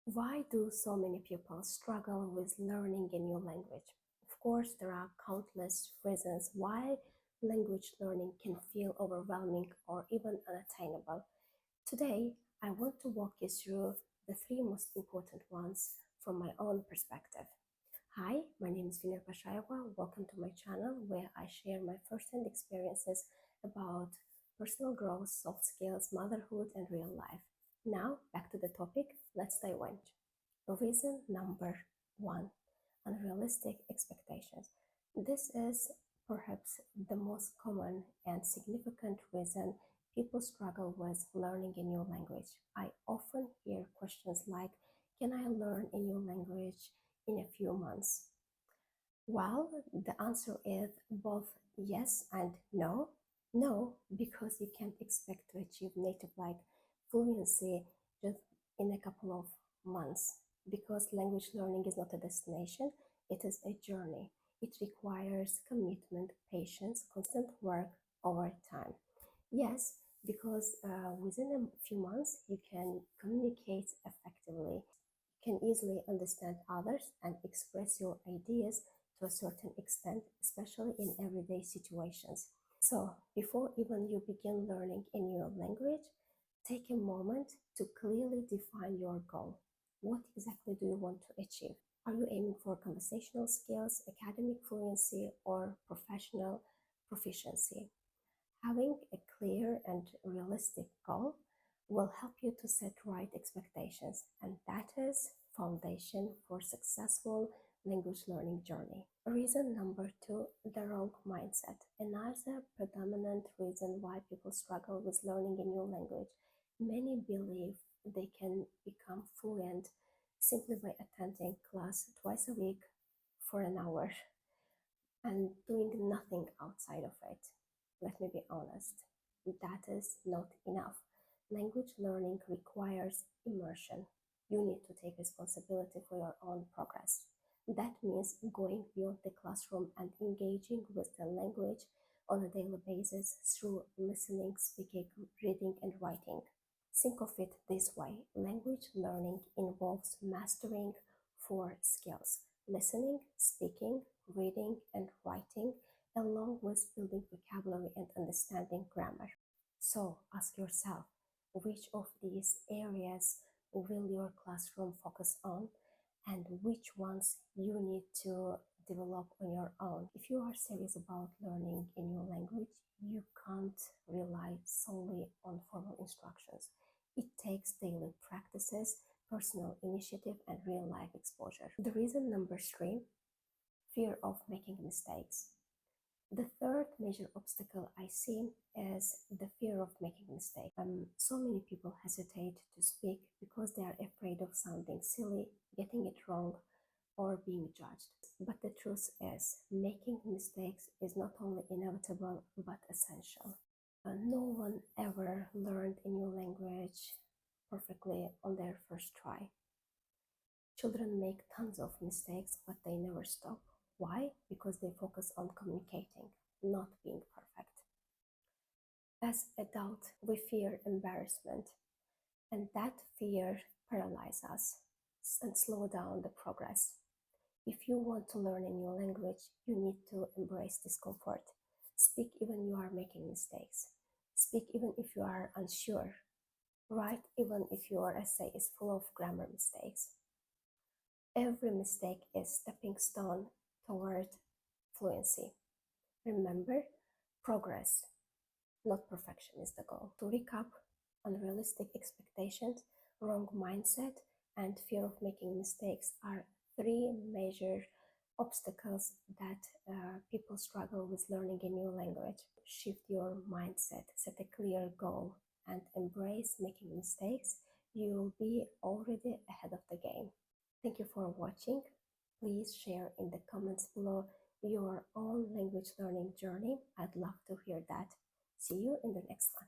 Why do so many people struggle with learning a new language? Of course, there are countless reasons why language learning can feel overwhelming or even unattainable. Today, I want to walk you through the three most important ones from my own perspective. Hi, my name is Vinir Pashayeva. Welcome to my channel where I share my first-hand experiences about personal growth, soft skills, motherhood, and real life. Now, back to the topic, let's dive in. Reason number one, unrealistic expectations. This is perhaps the most common and significant reason people struggle with learning a new language. I often hear questions like, can I learn a new language in a few months? Well, the answer is both yes and no. No, because you can't expect to achieve native like fluency just in a couple of months. Because language learning is not a destination, it is a journey. It requires commitment, patience, constant work over time. Yes, because within a few months you can communicate effectively, can easily understand others and express your ideas to a certain extent, especially in everyday situations. So, before even you begin learning a new language, take a moment to clearly define your goal. What exactly do you want to achieve? Are you aiming for conversational skills, academic fluency, or professional proficiency? Having a clear and realistic goal will help you to set right expectations, and that is foundation for successful language learning journey. Reason number two, the wrong mindset. Another predominant reason why people struggle with learning a new language. Many believe they can become fluent simply by attending class twice a week for an hour and doing nothing outside of it. Let me be honest, that is not enough. Language learning requires immersion. You need to take responsibility for your own progress. That means going beyond the classroom and engaging with the language on a daily basis through listening, speaking, reading, and writing. Think of it this way, language learning involves mastering four skills: listening, speaking, reading, and writing, along with building vocabulary and understanding grammar. So ask yourself, which of these areas will your classroom focus on, and which ones you need to develop on your own? If you are serious about learning a new language, you can't rely solely on formal instructions. It takes daily practices, personal initiative, and real life exposure. The reason number three, fear of making mistakes. The third major obstacle I see is the fear of making mistakes. So many people hesitate to speak because they are afraid of sounding silly, getting it wrong, or being judged. But the truth is, making mistakes is not only inevitable but essential. No one ever learned a new language perfectly on their first try. Children make tons of mistakes, but they never stop. Why? Because they focus on communicating, not being perfect. As adults, we fear embarrassment, and that fear paralyzes us and slow down the progress. If you want to learn a new language, you need to embrace discomfort. Speak even you are making mistakes. Speak even if you are unsure. Write even if your essay is full of grammar mistakes. Every mistake is stepping stone toward fluency. Remember, progress, not perfection, is the goal. To recap, unrealistic expectations, wrong mindset, and fear of making mistakes are three major obstacles that people struggle with learning a new language. Shift your mindset, set a clear goal, and embrace making mistakes. You'll be already ahead of the game. Thank you for watching. Please share in the comments below your own language learning journey. I'd love to hear that. See you in the next one.